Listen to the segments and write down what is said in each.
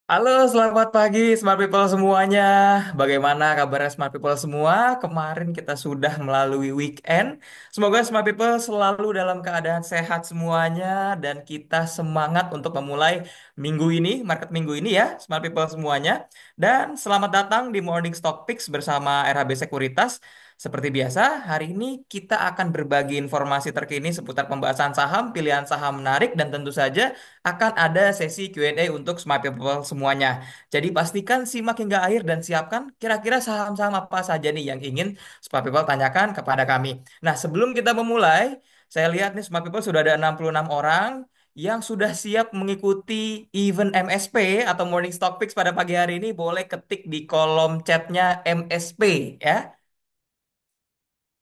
Halo, selamat pagi Smart People semuanya. Bagaimana kabarnya Smart People semua? Kemarin kita sudah melalui weekend. Semoga Smart People selalu dalam keadaan sehat semuanya dan kita semangat untuk memulai minggu ini, market minggu ini ya, Smart People semuanya. Dan selamat datang di Morning Stock Picks bersama RHB Sekuritas. Seperti biasa, hari ini kita akan berbagi informasi terkini seputar pembahasan saham, pilihan saham menarik, dan tentu saja akan ada sesi Q&A untuk Smart People semuanya. Jadi pastikan simak hingga akhir dan siapkan kira-kira saham-saham apa saja nih yang ingin Smart People tanyakan kepada kami. Nah, sebelum kita memulai, saya lihat nih Smart People sudah ada 66 orang yang sudah siap mengikuti event MSP atau Morning Stock Picks pada pagi hari ini. Boleh ketik di kolom chatnya MSP ya.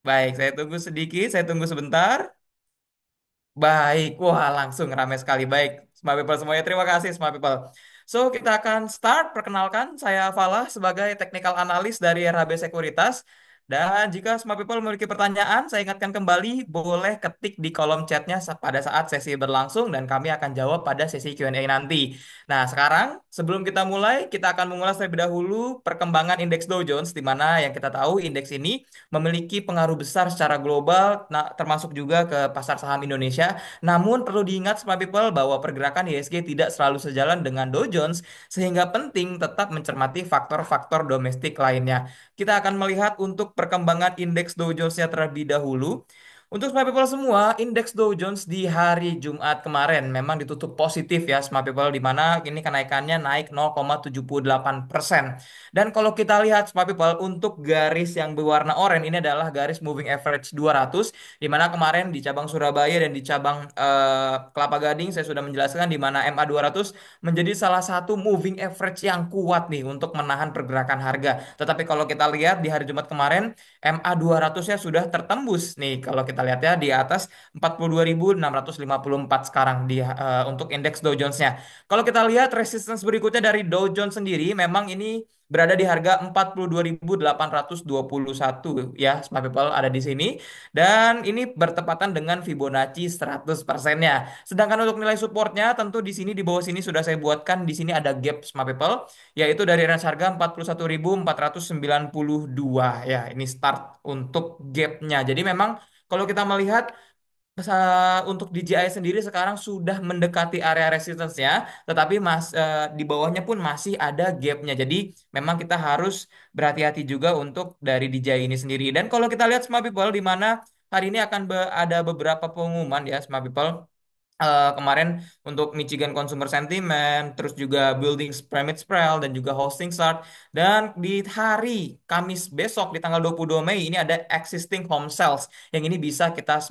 Baik, saya tunggu sedikit, saya tunggu sebentar. Baik, wah langsung ramai sekali. Baik, Smart People semuanya terima kasih Smart People. So, kita akan start. Perkenalkan, saya Falah sebagai Technical Analyst dari RHB Sekuritas. Dan jika Smart People memiliki pertanyaan, saya ingatkan kembali, boleh ketik di kolom chatnya pada saat sesi berlangsung dan kami akan jawab pada sesi Q&A nanti. Nah, sekarang sebelum kita mulai, kita akan mengulas terlebih dahulu perkembangan indeks Dow Jones, di mana yang kita tahu indeks ini memiliki pengaruh besar secara global, nah, termasuk juga ke pasar saham Indonesia. Namun perlu diingat Smart People bahwa pergerakan IHSG tidak selalu sejalan dengan Dow Jones, sehingga penting tetap mencermati faktor-faktor domestik lainnya. Kita akan melihat untuk perkembangan indeks Dow Jones-nya terlebih dahulu. Untuk Smart People semua, indeks Dow Jones di hari Jumat kemarin memang ditutup positif ya Smart People, di mana ini kenaikannya naik 0,78%. Dan kalau kita lihat Smart People, untuk garis yang berwarna oranye ini adalah garis moving average 200, di mana kemarin di cabang Surabaya dan di cabang Kelapa Gading saya sudah menjelaskan di mana MA 200 menjadi salah satu moving average yang kuat nih untuk menahan pergerakan harga. Tetapi kalau kita lihat di hari Jumat kemarin, MA 200-nya sudah tertembus nih kalau kita lihat ya di atas 42.654 sekarang di untuk indeks Dow Jones-nya. Kalau kita lihat resistance berikutnya dari Dow Jones sendiri, memang ini berada di harga 42.821 ya, Smart People ada di sini. Dan ini bertepatan dengan Fibonacci 100%-nya. Sedangkan untuk nilai supportnya tentu di sini, di bawah sini sudah saya buatkan, di sini ada gap Smart People, yaitu dari range harga 41.492 ya. Ini start untuk gapnya. Jadi memang kalau kita melihat untuk DJI sendiri sekarang sudah mendekati area resistance-nya, tetapi di bawahnya pun masih ada gap-nya. Jadi memang kita harus berhati-hati juga untuk dari DJI ini sendiri. Dan kalau kita lihat Smart People, di mana hari ini akan ada beberapa pengumuman ya Smart People. Kemarin untuk Michigan Consumer Sentiment, terus juga Building Permit Sprawl, dan juga Housing Start. Dan di hari Kamis besok di tanggal 22 Mei ini ada Existing Home Sales yang ini bisa kita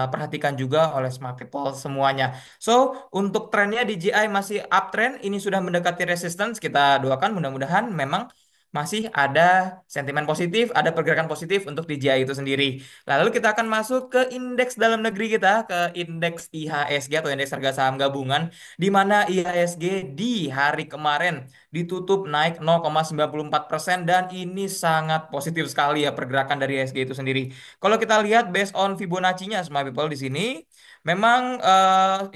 perhatikan juga oleh Smart People semuanya. So, untuk trennya DJI masih uptrend, ini sudah mendekati resistance. Kita doakan mudah-mudahan memang masih ada sentimen positif, ada pergerakan positif untuk DJI itu sendiri. Lalu kita akan masuk ke indeks dalam negeri kita, ke indeks IHSG atau indeks harga saham gabungan, di mana IHSG di hari kemarin ditutup naik 0,94% dan ini sangat positif sekali ya pergerakan dari IHSG itu sendiri. Kalau kita lihat based on Fibonacci-nya, Smart People di sini, memang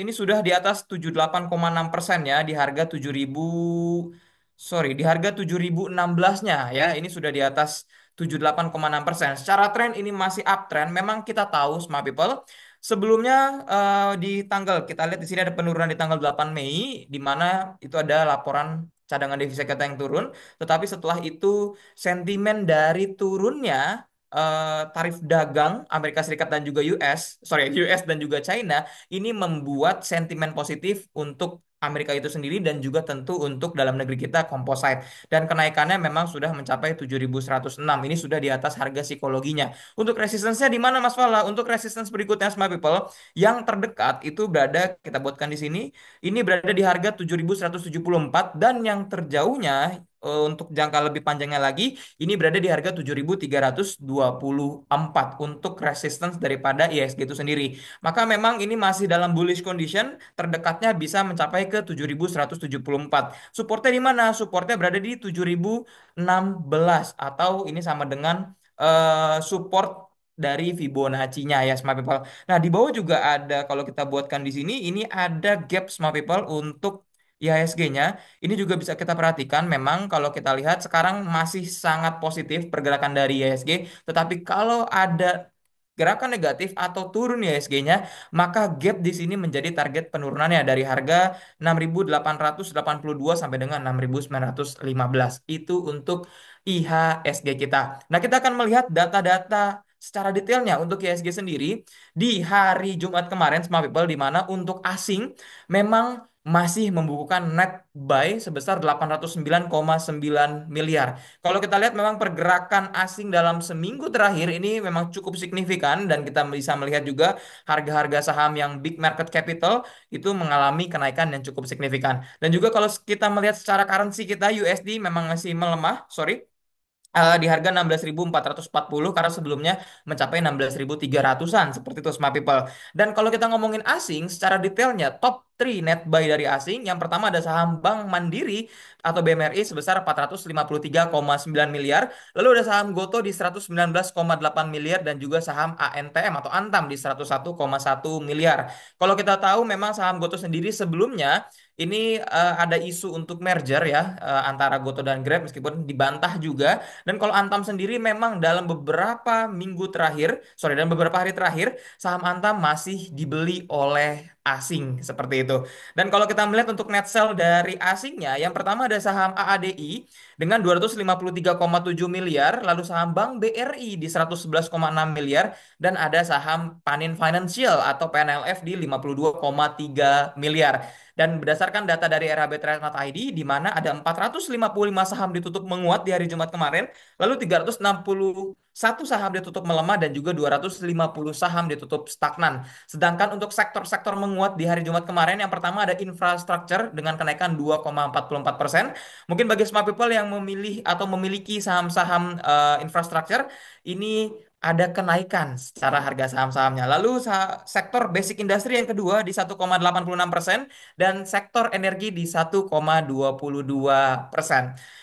ini sudah di atas 78,6% ya di harga 7.000. Sorry, di harga 7.016-nya ya, ini sudah di atas 78,6%. Secara tren ini masih uptrend. Memang kita tahu Smart People. Sebelumnya di tanggal kita lihat di sini ada penurunan di tanggal 8 Mei, di mana itu ada laporan cadangan devisa kita yang turun. Tetapi setelah itu sentimen dari turunnya tarif dagang Amerika Serikat dan juga US dan juga China ini membuat sentimen positif untuk Amerika itu sendiri dan juga tentu untuk dalam negeri kita composite. Dan kenaikannya memang sudah mencapai 7.106. Ini sudah di atas harga psikologinya. Untuk resistance-nya di mana Mas Fala? Untuk resistance berikutnya Smart People, yang terdekat itu berada, kita buatkan di sini, ini berada di harga 7.174, dan yang terjauhnya untuk jangka lebih panjangnya lagi, ini berada di harga 7.324 untuk resistance daripada IHSG itu sendiri. Maka memang ini masih dalam bullish condition, terdekatnya bisa mencapai ke 7.174. Supportnya di mana? Supportnya berada di 7.016 atau ini sama dengan support dari Fibonacci-nya ya Smart People. Nah, di bawah juga ada, kalau kita buatkan di sini, ini ada gap Smart People untuk IHSG-nya, ini juga bisa kita perhatikan memang kalau kita lihat sekarang masih sangat positif pergerakan dari IHSG, tetapi kalau ada gerakan negatif atau turun IHSG-nya, maka gap di sini menjadi target penurunannya dari harga 6.882 sampai dengan 6.915. Itu untuk IHSG kita. Nah, kita akan melihat data-data secara detailnya untuk IHSG sendiri di hari Jumat kemarin, smart people, di mana untuk asing memang masih membukukan net buy sebesar 809,9 miliar. Kalau kita lihat memang pergerakan asing dalam seminggu terakhir ini memang cukup signifikan dan kita bisa melihat juga harga-harga saham yang big market capital itu mengalami kenaikan yang cukup signifikan. Dan juga kalau kita melihat secara currency kita USD memang masih melemah, sorry, di harga 16.440 karena sebelumnya mencapai 16.300-an seperti itu Smart People. Dan kalau kita ngomongin asing secara detailnya top 3 net buy dari asing, yang pertama ada saham Bank Mandiri atau BMRI sebesar 453,9 miliar, lalu ada saham Goto di 119,8 miliar dan juga saham ANTM atau Antam di 101,1 miliar. Kalau kita tahu memang saham Goto sendiri sebelumnya ini ada isu untuk merger ya, antara Goto dan Grab meskipun dibantah juga. Dan kalau Antam sendiri memang dalam beberapa minggu terakhir, sorry, dalam beberapa hari terakhir, saham Antam masih dibeli oleh asing seperti itu. Dan kalau kita melihat untuk net sell dari asingnya, yang pertama ada saham AADI dengan 253,7 miliar, lalu saham Bank BRI di 111,6 miliar, dan ada saham Panin Financial atau PNLF di 52,3 miliar. Dan berdasarkan data dari RHB Trade ID, di mana ada 455 saham ditutup menguat di hari Jumat kemarin, lalu 361 saham ditutup melemah dan juga 250 saham ditutup stagnan. Sedangkan untuk sektor-sektor menguat di hari Jumat kemarin, yang pertama ada infrastruktur dengan kenaikan 2,44%. Mungkin bagi smart people yang memilih atau memiliki saham-saham infrastruktur, ini ada kenaikan secara harga saham-sahamnya. Lalu sektor basic industry yang kedua di 1,86% dan sektor energi di 1,22%.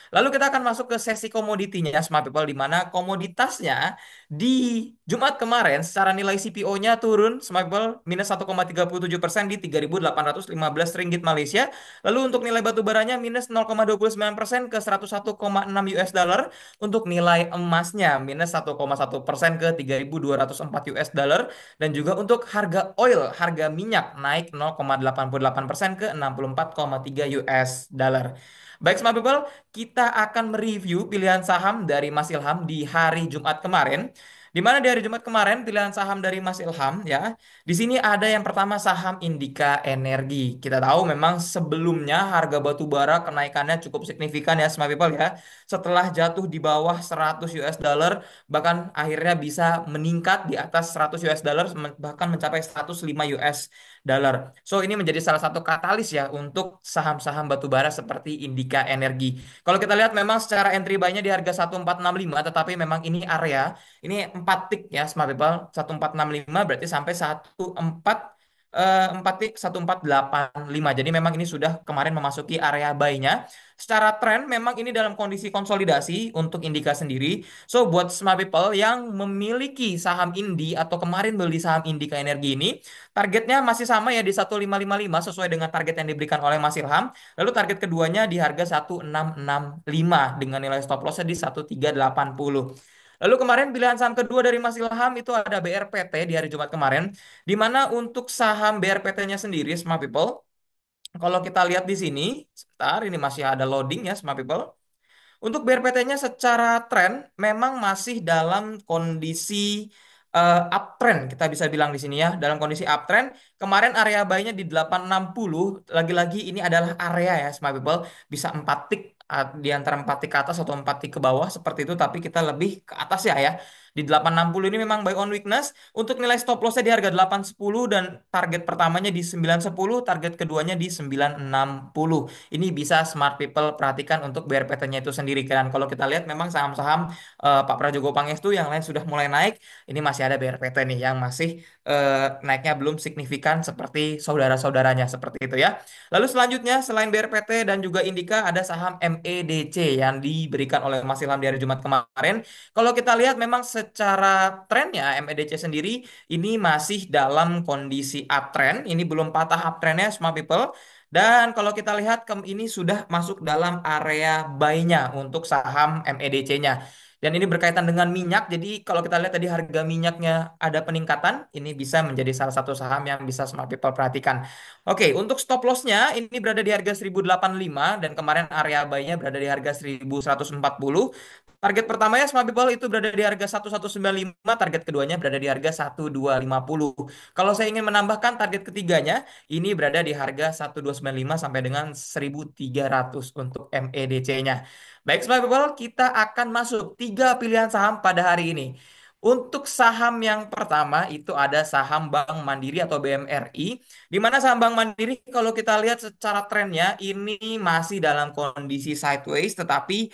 Lalu kita akan masuk ke sesi komoditinya, smart people, di mana komoditasnya di Jumat kemarin secara nilai CPO-nya turun, smart people, minus 1,37% di 3.815 ringgit Malaysia. Lalu untuk nilai batu baranya minus 0,29% ke 101,6 US dollar. Untuk nilai emasnya minus 1,1% ke 3.204 US dollar. Dan juga untuk harga oil, harga minyak naik 0,88% ke 64,3 US dollar. Baik, smart people, kita akan mereview pilihan saham dari Mas Ilham di hari Jumat kemarin. Di mana di hari Jumat kemarin pilihan saham dari Mas Ilham ya. Di sini ada yang pertama saham Indika Energi. Kita tahu memang sebelumnya harga batu bara kenaikannya cukup signifikan ya, smart people ya. Setelah jatuh di bawah 100 US dollar, bahkan akhirnya bisa meningkat di atas 100 US dollar, bahkan mencapai 105 US dollar. So ini menjadi salah satu katalis ya untuk saham-saham batubara seperti Indika Energi. Kalau kita lihat memang secara entry buy-nya di harga 1465, tetapi memang ini area, ini 4 tick ya smart people, 1465 berarti sampai 4 tick 1485. Jadi memang ini sudah kemarin memasuki area buy-nya. Secara tren memang ini dalam kondisi konsolidasi untuk Indika sendiri. So buat smart people yang memiliki saham Indi atau kemarin beli saham Indika Energi ini, targetnya masih sama ya di 1555 sesuai dengan target yang diberikan oleh Mas Ilham. Lalu target keduanya di harga 1665 dengan nilai stop loss di 1380. Lalu kemarin pilihan saham kedua dari Mas Ilham itu ada BRPT di hari Jumat kemarin, di mana untuk saham BRPT-nya sendiri, smart people, kalau kita lihat di sini, sebentar ini masih ada loading ya, smart people. Untuk BRPT-nya secara tren memang masih dalam kondisi uptrend, kita bisa bilang di sini ya, dalam kondisi uptrend. Kemarin area buy-nya di 860, lagi-lagi ini adalah area ya, smart people, bisa 4 tick di antara 4 tick ke atas atau 4 tick ke bawah seperti itu, tapi kita lebih ke atas ya ya. Di 860 ini memang buy on weakness. Untuk nilai stop loss-nya di harga 810 dan target pertamanya di 910, target keduanya di 960. Ini bisa smart people perhatikan untuk BRPT-nya itu sendiri. Dan kalau kita lihat memang saham-saham Pak Prajogo Pangestu yang lain sudah mulai naik. Ini masih ada BRPT nih yang masih naiknya belum signifikan seperti saudara-saudaranya seperti itu ya. Lalu selanjutnya selain BRPT dan juga Indika ada saham MEDC yang diberikan oleh Mas Ilham di hari Jumat kemarin. Kalau kita lihat memang secara trennya MEDC sendiri ini masih dalam kondisi uptrend. Ini belum patah uptrendnya smart people. Dan kalau kita lihat ini sudah masuk dalam area buy-nya untuk saham MEDC-nya. Dan ini berkaitan dengan minyak. Jadi kalau kita lihat tadi harga minyaknya ada peningkatan, ini bisa menjadi salah satu saham yang bisa smart people perhatikan. Oke, untuk stop loss-nya ini berada di harga 1085 dan kemarin area buy-nya berada di harga 1140. Target pertamanya Smart People itu berada di harga 1195, target keduanya berada di harga 1250. Kalau saya ingin menambahkan target ketiganya, ini berada di harga 1295 sampai dengan 1300 untuk MEDC-nya. Baik, Smart People, kita akan masuk tiga pilihan saham pada hari ini. Untuk saham yang pertama itu ada saham Bank Mandiri atau BMRI, di mana saham Bank Mandiri kalau kita lihat secara trennya ini masih dalam kondisi sideways, tetapi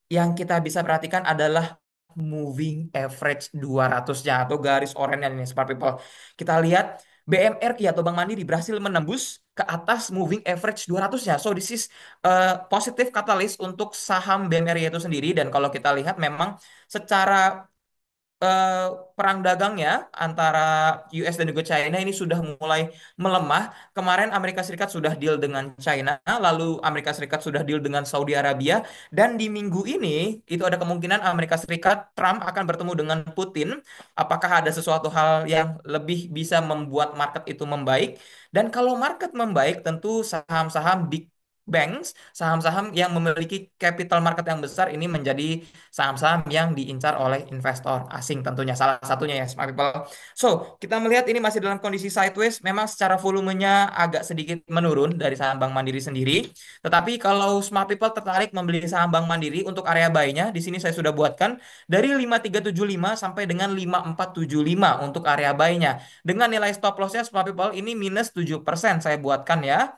yang kita bisa perhatikan adalah moving average 200-nya atau garis oranye ini Smart People. Kita lihat BMRI atau Bank Mandiri berhasil menembus ke atas moving average 200-nya. So this is positive catalyst untuk saham BMRI itu sendiri, dan kalau kita lihat memang secara eh, perang dagangnya antara US dan juga China ini sudah mulai melemah. Kemarin Amerika Serikat sudah deal dengan China, lalu Amerika Serikat sudah deal dengan Saudi Arabia, dan di minggu ini itu ada kemungkinan Amerika Serikat Trump akan bertemu dengan Putin. Apakah ada sesuatu hal yang lebih bisa membuat market itu membaik? Dan kalau market membaik, tentu saham-saham big banks, saham-saham yang memiliki capital market yang besar ini menjadi saham-saham yang diincar oleh investor asing tentunya, salah satunya ya Smart People. So, kita melihat ini masih dalam kondisi sideways, memang secara volumenya agak sedikit menurun dari saham Bank Mandiri sendiri. Tetapi kalau Smart People tertarik membeli saham Bank Mandiri untuk area buy-nya, di sini saya sudah buatkan dari 5375 sampai dengan 5475 untuk area buy-nya. Dengan nilai stop loss-nya Smart People ini minus 7% saya buatkan ya.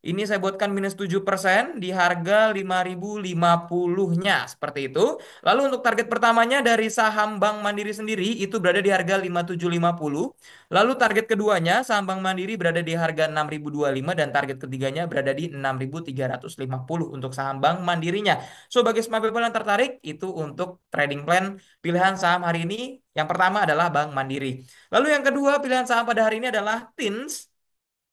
Ini saya buatkan minus 7% di harga 5.050-nya seperti itu. Lalu untuk target pertamanya dari saham Bank Mandiri sendiri itu berada di harga 5.750. Lalu target keduanya saham Bank Mandiri berada di harga 6.025 dan target ketiganya berada di 6.350 untuk saham Bank Mandirinya. So bagi smart people yang tertarik itu untuk trading plan pilihan saham hari ini, yang pertama adalah Bank Mandiri. Lalu yang kedua pilihan saham pada hari ini adalah TINS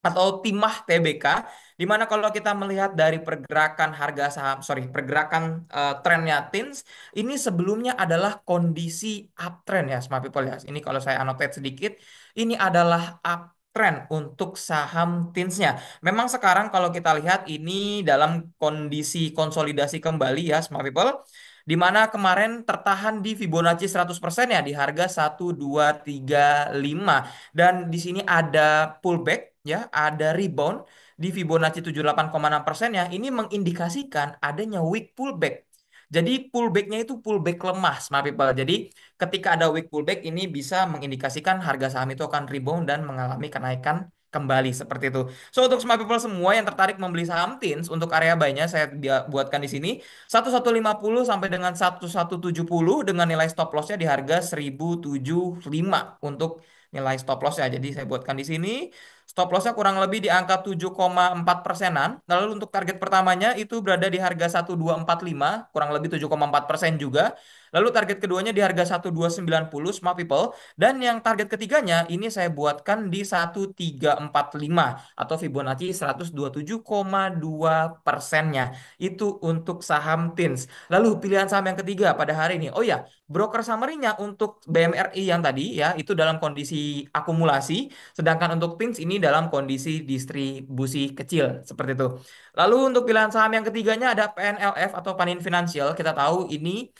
atau Timah TBK, di mana kalau kita melihat dari pergerakan harga saham, sorry, pergerakan trennya TINS, ini sebelumnya adalah kondisi uptrend ya, smart people ya. Ini kalau saya annotate sedikit, ini adalah uptrend untuk saham TINS-nya. Memang sekarang kalau kita lihat ini dalam kondisi konsolidasi kembali ya, smart people, di mana kemarin tertahan di Fibonacci 100% ya di harga 1235, dan di sini ada pullback ya, ada rebound di Fibonacci 78,6% ya. Ini mengindikasikan adanya weak pullback. Jadi pullbacknya itu pullback lemah, smart people. Jadi ketika ada weak pullback ini bisa mengindikasikan harga saham itu akan rebound dan mengalami kenaikan kembali seperti itu. So untuk smart people semua yang tertarik membeli saham TINS untuk area buy-nya saya buatkan di sini 1150 sampai dengan 1170 dengan nilai stop loss-nya di harga 1075 untuk nilai stop loss ya. Jadi saya buatkan di sini stop loss-nya kurang lebih di angka 7,4 persenan. Lalu untuk target pertamanya itu berada di harga 1245, kurang lebih 7,4% juga. Lalu target keduanya di harga 1290 smart people. Dan yang target ketiganya ini saya buatkan di 1345 atau Fibonacci 127,2%-nya. Itu untuk saham TINS. Lalu pilihan saham yang ketiga pada hari ini. Oh ya, broker summary-nya untuk BMRI yang tadi ya itu dalam kondisi akumulasi, sedangkan untuk TINS ini dalam kondisi distribusi kecil seperti itu. Lalu untuk pilihan saham yang ketiganya ada PNLF atau Panin Financial. Kita tahu ini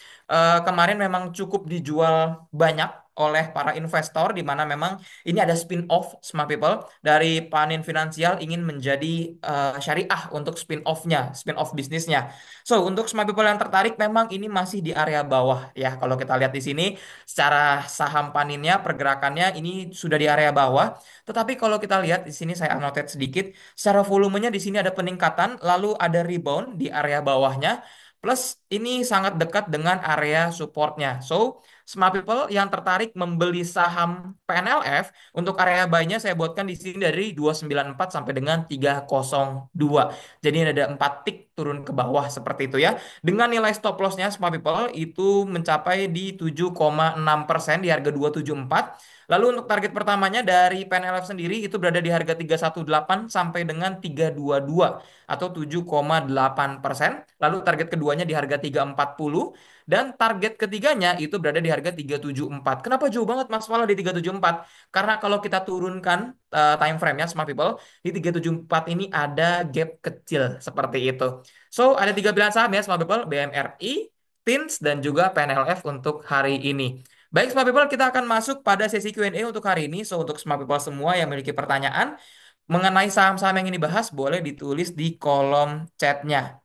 kemarin memang cukup dijual banyak oleh para investor, di mana memang ini ada spin-off smart people dari Panin Finansial ingin menjadi syariah untuk spin-off-nya, spin-off bisnisnya. So, untuk smart people yang tertarik memang ini masih di area bawah ya. Kalau kita lihat di sini secara saham Paninnya pergerakannya ini sudah di area bawah. Tetapi kalau kita lihat di sini saya annotate sedikit, secara volumenya di sini ada peningkatan, lalu ada rebound di area bawahnya. Plus ini sangat dekat dengan area supportnya. So, smart people yang tertarik membeli saham PNLF untuk area buy-nya saya buatkan di sini dari 294 sampai dengan 302. Jadi ada 4 tick turun ke bawah seperti itu ya. Dengan nilai stop lossnya smart people itu mencapai di 7,6% di harga 274. Lalu untuk target pertamanya dari PNLF sendiri itu berada di harga 318 sampai dengan 322 atau 7,8%. Lalu target keduanya di harga 340 dan target ketiganya itu berada di harga 374. Kenapa jauh banget Mas Fala di 374? Karena kalau kita turunkan time frame-nya smart people di 374 ini ada gap kecil seperti itu. So, ada tiga pilihan saham ya smart people, BMRI, TINS dan juga PNLF untuk hari ini. Baik, Smart People, kita akan masuk pada sesi Q&A untuk hari ini. So, untuk Smart People semua yang memiliki pertanyaan mengenai saham-saham yang ini bahas, boleh ditulis di kolom chatnya.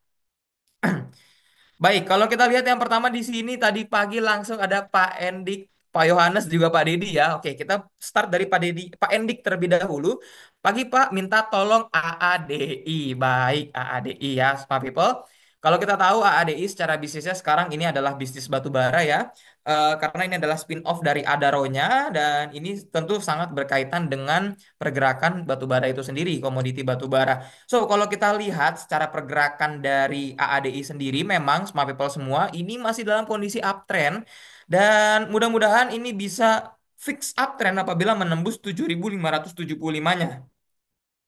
Baik, kalau kita lihat yang pertama di sini tadi pagi langsung ada Pak Endik, Pak Yohanes juga Pak Dedi ya. Oke, kita start dari Pak Dedi, Pak Endik terlebih dahulu. Pagi Pak, minta tolong AADI. Baik, AADI ya, Smart People. Kalau kita tahu AADI secara bisnisnya sekarang ini adalah bisnis batu bara ya. Karena ini adalah spin-off dari Adaro-nya dan ini tentu sangat berkaitan dengan pergerakan batu bara itu sendiri, komoditi batu bara. So, kalau kita lihat secara pergerakan dari AADI sendiri, memang smart people semua ini masih dalam kondisi uptrend dan mudah-mudahan ini bisa fix uptrend apabila menembus 7.575-nya.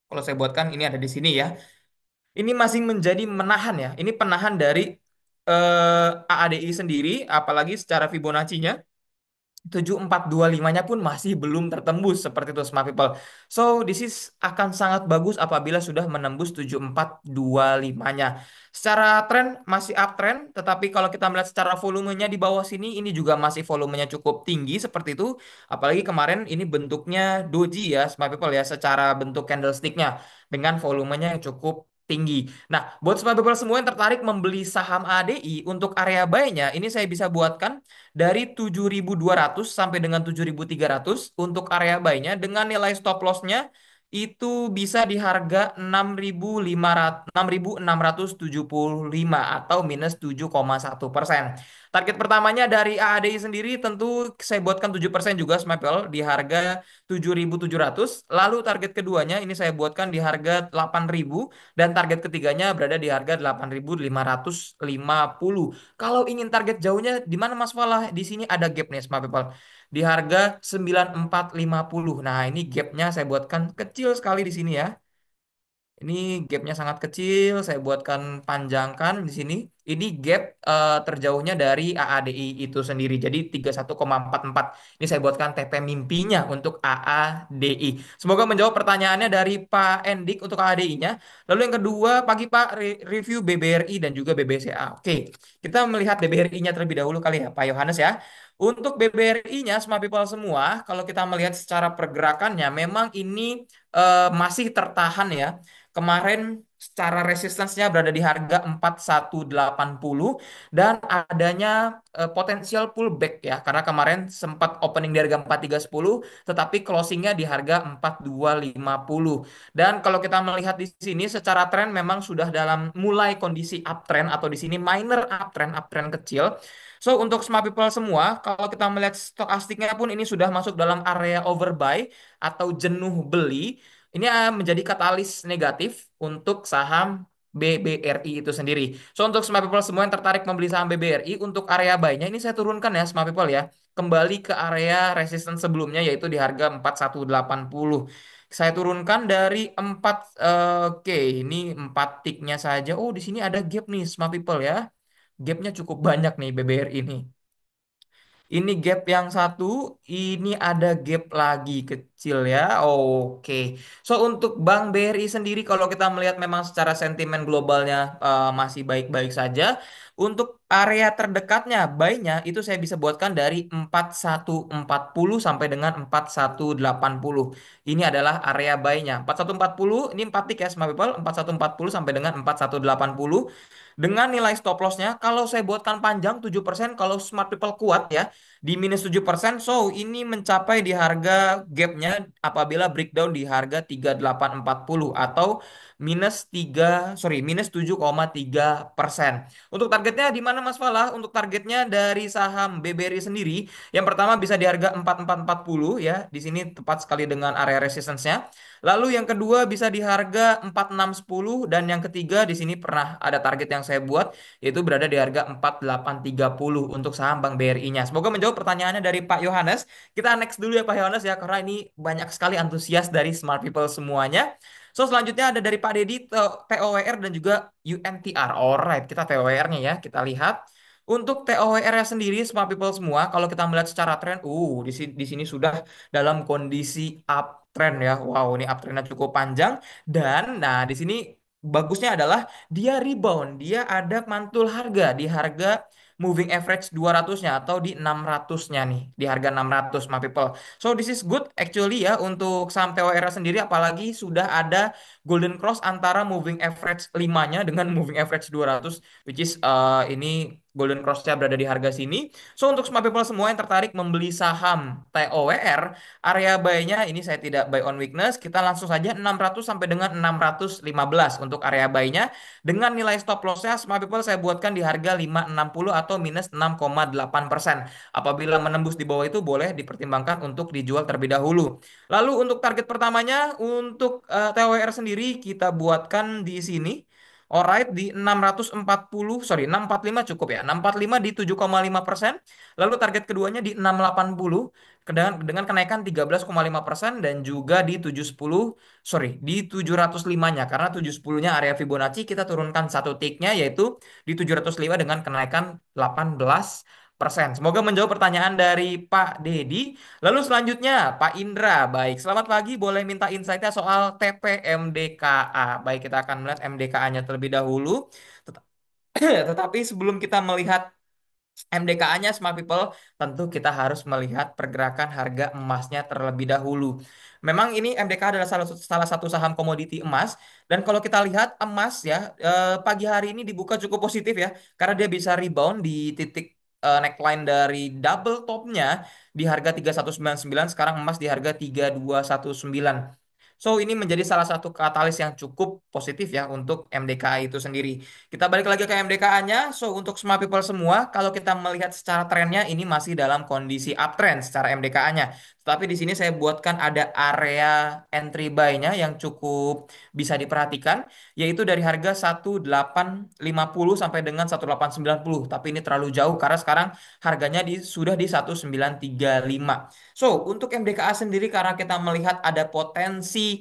Kalau saya buatkan ini ada di sini ya. Ini masih menjadi menahan ya. Ini penahan dari AADI sendiri, apalagi secara Fibonacci-nya 7425-nya pun masih belum tertembus seperti itu smart people. So, this is akan sangat bagus apabila sudah menembus 7425-nya. Secara tren masih uptrend, tetapi kalau kita melihat secara volumenya di bawah sini ini juga masih volumenya cukup tinggi seperti itu. Apalagi kemarin ini bentuknya doji ya smart people ya secara bentuk candlestick-nya dengan volumenya yang cukup tinggi. Nah, buat smart people semua yang tertarik membeli saham ADI untuk area buy-nya, ini saya bisa buatkan dari 7.200 sampai dengan 7.300 untuk area buy-nya dengan nilai stop loss-nya itu bisa di harga 6.675 atau minus 7,1%. Target pertamanya dari AADI sendiri tentu saya buatkan 7% juga Smart People di harga 7.700. Lalu target keduanya ini saya buatkan di harga 8.000 dan target ketiganya berada di harga 8.550. Kalau ingin target jauhnya di mana Mas Falah? Di sini ada gap nih Smart People. Di harga 9.450. Nah, ini gapnya saya buatkan kecil sekali di sini ya. Ini gapnya sangat kecil. Saya buatkan panjangkan di sini. Ini gap terjauhnya dari AADI itu sendiri. Jadi 31,44. Ini saya buatkan TP mimpinya untuk AADI. Semoga menjawab pertanyaannya dari Pak Endik untuk AADI-nya. Lalu yang kedua, pagi Pak, review BBRI dan juga BBCA. Oke, kita melihat BBRI-nya terlebih dahulu kali ya, Pak Yohanes ya. Untuk BBRI-nya, Smart People semua, kalau kita melihat secara pergerakannya, memang ini masih tertahan ya. Kemarin secara resistance-nya berada di harga 4180 dan adanya potensial pullback ya karena kemarin sempat opening di harga 4310 tetapi closingnya di harga 4250. Dan kalau kita melihat di sini secara tren memang sudah dalam mulai kondisi uptrend atau di sini minor uptrend, uptrend kecil. So untuk smart people semua, kalau kita melihat stokastiknya pun ini sudah masuk dalam area overbuy atau jenuh beli. Ini menjadi katalis negatif untuk saham BBRI itu sendiri. So untuk smart people semua yang tertarik membeli saham BBRI untuk area buy-nya ini saya turunkan ya smart people ya. Kembali ke area resistance sebelumnya yaitu di harga 4180. Saya turunkan dari 4 oke, ini 4 ticknya saja. Oh, di sini ada gap nih smart people ya. Gapnya cukup banyak nih BBRI ini. Ini gap yang satu, ini ada gap lagi kecil ya. Oke. So untuk Bank BRI sendiri kalau kita melihat memang secara sentimen globalnya masih baik-baik saja. Untuk area terdekatnya, buy-nya itu saya bisa buatkan dari 4140 sampai dengan 4180. Ini adalah area buy-nya. 4140 ini 4 tick ya, Smart People. 4140 sampai dengan 4180 dengan nilai stop loss-nya kalau saya buatkan panjang 7% kalau smart people kuat ya di minus 7%. So ini mencapai di harga gapnya apabila breakdown di harga 3840 atau minus 3 sorry minus 7,3%. Untuk targetnya di mana Mas Falah? Untuk targetnya dari saham BBRI sendiri, yang pertama bisa di harga 4440 ya. Di sini tepat sekali dengan area resistance-nya. Lalu yang kedua bisa di harga 4610 dan yang ketiga di sini pernah ada target yang saya buat yaitu berada di harga 4830 untuk saham Bank BRI-nya. Semoga menjawab pertanyaannya dari Pak Yohanes. Kita next dulu ya Pak Yohanes ya karena ini banyak sekali antusias dari smart people semuanya. So selanjutnya ada dari Pak Dedi TOWR dan juga UNTR. Alright, kita TOWR-nya ya. Kita lihat. Untuk TOWR-nya sendiri, smart people semua, kalau kita melihat secara tren, di sini sudah dalam kondisi uptrend ya. Wow, ini uptrendnya cukup panjang. Dan, nah, di sini bagusnya adalah dia rebound, dia ada mantul harga di harga moving average 200-nya atau di 600-nya nih, di harga 600 my people. So this is good actually ya untuk saham TOR sendiri apalagi sudah ada golden cross antara moving average 5-nya dengan moving average 200 which is ini golden cross-nya berada di harga sini. So untuk smart people semua yang tertarik membeli saham TOWR, area buy-nya ini saya tidak buy on weakness, kita langsung saja 600 sampai dengan 615 untuk area buy-nya. Dengan nilai stop loss-nya, smart people saya buatkan di harga 560 atau minus 6,8%. Apabila menembus di bawah itu boleh dipertimbangkan untuk dijual terlebih dahulu. Lalu untuk target pertamanya, untuk TWR sendiri kita buatkan di sini. Alright, di 640, sorry, 645 cukup ya. 645 di 7,5%. Lalu target keduanya di 680 dengan kenaikan 13,5% dan juga di 710 sorry di 705-nya karena 710-nya area Fibonacci kita turunkan satu ticknya yaitu di 705 dengan kenaikan 18%. Semoga menjawab pertanyaan dari Pak Dedi. Lalu selanjutnya Pak Indra. Baik, selamat pagi. Boleh minta insight-nya soal TPMDKA. Baik, kita akan melihat MDKA-nya terlebih dahulu. Tet- Tetapi sebelum kita melihat MDKA-nya Smart People, tentu kita harus melihat pergerakan harga emasnya terlebih dahulu. Memang ini MDKA adalah salah satu saham komoditi emas dan kalau kita lihat emas ya pagi hari ini dibuka cukup positif ya karena dia bisa rebound di titik neckline dari double topnya di harga 3199 sekarang emas di harga 3219. So, ini menjadi salah satu katalis yang cukup positif ya untuk MDKA itu sendiri. Kita balik lagi ke MDKA-nya. So, untuk smart people semua, kalau kita melihat secara trennya, ini masih dalam kondisi uptrend secara MDKA-nya. Tapi di sini saya buatkan ada area entry buy-nya yang cukup bisa diperhatikan, yaitu dari harga 1850 sampai dengan 1890. Tapi ini terlalu jauh karena sekarang harganya sudah di 1935. So, untuk MDKA sendiri karena kita melihat ada potensi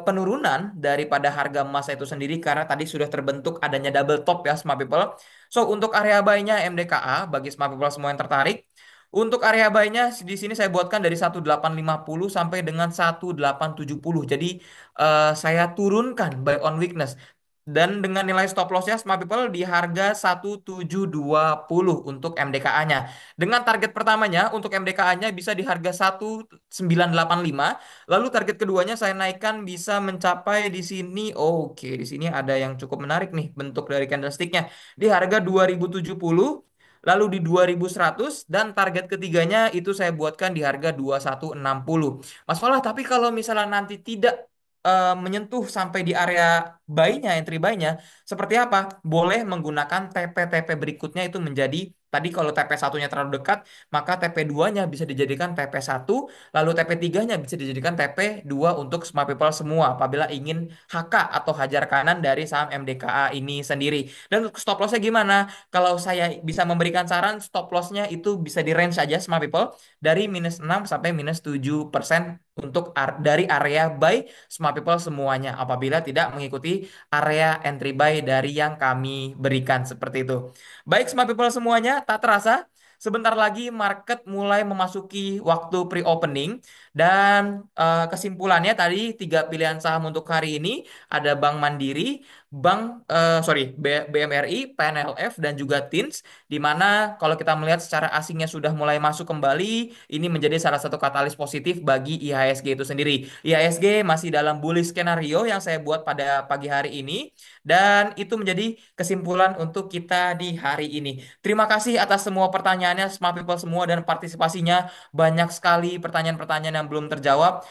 penurunan daripada harga emas itu sendiri karena tadi sudah terbentuk adanya double top ya smart people. So, untuk area buy-nya MDKA bagi smart people semua yang tertarik, untuk area buy-nya di sini saya buatkan dari 1850 sampai dengan 1870. Jadi saya turunkan buy on weakness. Dan dengan nilai stop loss-nya smart people di harga 1720 untuk MDKA-nya. Dengan target pertamanya untuk MDKA-nya bisa di harga 1985. Lalu target keduanya saya naikkan bisa mencapai di sini. Oke, di sini ada yang cukup menarik nih bentuk dari candlestick-nya. Di harga 2070, lalu di 2100 dan target ketiganya itu saya buatkan di harga 2160. Mas Falah, tapi kalau misalnya nanti tidak menyentuh sampai di area buy-nya, entry buy-nya, seperti apa? Boleh menggunakan TP-TP berikutnya itu menjadi tadi kalau TP1-nya terlalu dekat, maka TP2-nya bisa dijadikan TP1, lalu TP3-nya bisa dijadikan TP2 untuk smart people semua apabila ingin HK atau hajar kanan dari saham MDKA ini sendiri. Dan untuk stop loss-nya gimana? Kalau saya bisa memberikan saran, stop loss-nya itu bisa di range aja smart people dari minus 6 sampai minus 7% untuk dari area buy smart people semuanya apabila tidak mengikuti area entry buy dari yang kami berikan seperti itu. Baik, smart people semuanya, tak terasa sebentar lagi market mulai memasuki waktu pre-opening dan kesimpulannya tadi tiga pilihan saham untuk hari ini ada Bank Mandiri, BMRI, PNLF dan juga TINS di mana kalau kita melihat secara asingnya sudah mulai masuk kembali, ini menjadi salah satu katalis positif bagi IHSG itu sendiri. IHSG masih dalam bullish skenario yang saya buat pada pagi hari ini dan itu menjadi kesimpulan untuk kita di hari ini. Terima kasih atas semua pertanyaan pertanyaannya smart people semua dan partisipasinya banyak sekali pertanyaan-pertanyaan yang belum terjawab.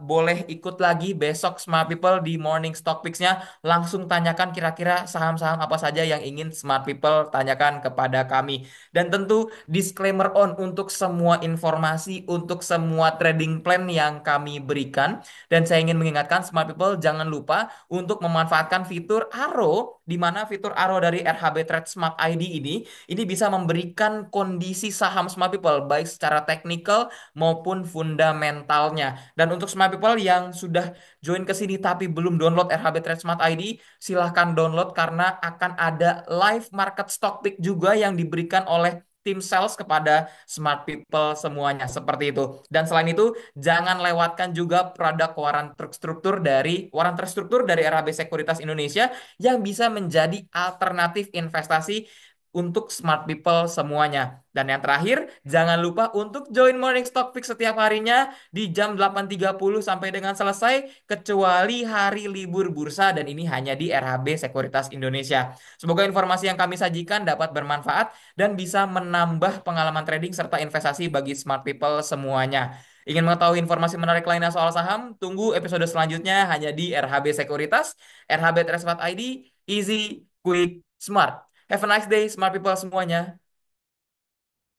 Boleh ikut lagi besok Smart People di Morning Stock Picks-nya. Langsung tanyakan kira-kira saham-saham apa saja yang ingin Smart People tanyakan kepada kami. Dan tentu disclaimer on untuk semua informasi, untuk semua trading plan yang kami berikan. Dan saya ingin mengingatkan Smart People jangan lupa untuk memanfaatkan fitur Arrow, di mana fitur Arrow dari RHB Trade Smart ID ini bisa memberikan kondisi saham Smart People baik secara teknikal maupun fundamentalnya. Dan untuk Smart People yang sudah join ke sini tapi belum download RHB Trade Smart ID, silahkan download karena akan ada live market stock pick juga yang diberikan oleh tim sales kepada smart people semuanya seperti itu. Dan selain itu, jangan lewatkan juga produk waran terstruktur dari RHB Sekuritas Indonesia yang bisa menjadi alternatif investasi untuk smart people semuanya. Dan yang terakhir, jangan lupa untuk join Morning Stock Fix setiap harinya di jam 8.30 sampai dengan selesai, kecuali hari libur bursa dan ini hanya di RHB Sekuritas Indonesia. Semoga informasi yang kami sajikan dapat bermanfaat dan bisa menambah pengalaman trading serta investasi bagi smart people semuanya. Ingin mengetahui informasi menarik lainnya soal saham? Tunggu episode selanjutnya hanya di RHB Sekuritas, RHB Transmart ID, Easy, Quick, Smart. Have a nice day, smart people semuanya.